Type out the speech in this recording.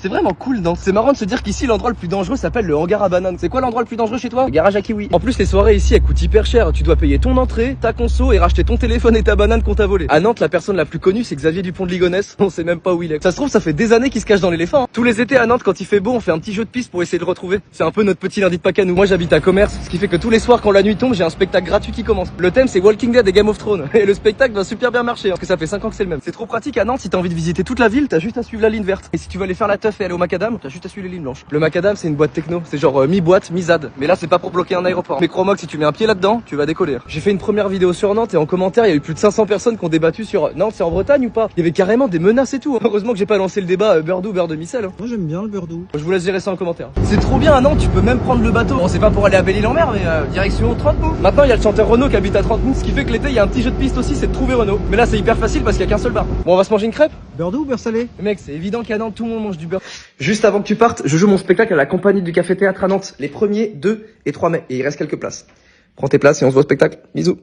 C'est vraiment cool, non? C'est marrant de se dire qu'ici l'endroit le plus dangereux s'appelle le hangar à bananes. C'est quoi l'endroit le plus dangereux chez toi? Le garage à kiwi. En plus les soirées ici elles coûtent hyper cher. Tu dois payer ton entrée, ta conso et racheter ton téléphone et ta banane qu'on t'a volé. À Nantes la personne la plus connue c'est Xavier Dupont de Ligonnès. On sait même pas où il est. Ça se trouve ça fait des années qu'il se cache dans l'éléphant. Tous les étés à Nantes quand il fait beau on fait un petit jeu de piste pour essayer de le retrouver. C'est un peu notre petit lundi de Pâques à nous. Moi j'habite à Commerce, ce qui fait que tous les soirs quand la nuit tombe j'ai un spectacle gratuit qui commence. Le thème c'est Walking Dead et Game of Thrones. Et le spectacle va super bien marcher parce que ça fait 5 ans que c'est le même. C'est trop pratique à Nantes si t'as envie de visiter toute la ville, t'as juste à suivre la ligne verte. Et si tu veux aller faire la teuf et aller au macadam, t'as juste à suivre les lignes blanches. Le macadam c'est une boîte techno, c'est genre mi-boîte, mi-zad. Mais là c'est pas pour bloquer un aéroport. Mais crois-moi que si tu mets un pied là-dedans, tu vas décoller. J'ai fait une première vidéo sur Nantes et en commentaire il y a eu plus de 500 personnes qui ont débattu sur Nantes c'est en Bretagne ou pas. Il y avait carrément des menaces et tout. Heureusement que j'ai pas lancé le débat beurre doux, beurre de micelle. Moi j'aime bien le beurre doux. Je vous laisse gérer ça en commentaire. C'est trop bien à Nantes, tu peux même prendre le bateau. Bon c'est pas pour aller à Belle-Île-en-Mer mais direction 30 mous. Maintenant il y a le chanteur Renaud qui habite à 30 mous, ce qui fait que l'été il y a un petit jeu de piste aussi, c'est de trouver Renaud. Mais là c'est hyper facile parce qu'il y a qu'un seul bar. Bon on va se manger une crêpe. Beurre doux ou beurre salé? Mec, c'est évident qu'à Nantes, tout le monde mange du beurre. Juste avant que tu partes, je joue mon spectacle à la compagnie du Café Théâtre à Nantes, les 1er, 2 et 3 mai. Et il reste quelques places. Prends tes places et on se voit au spectacle. Bisous.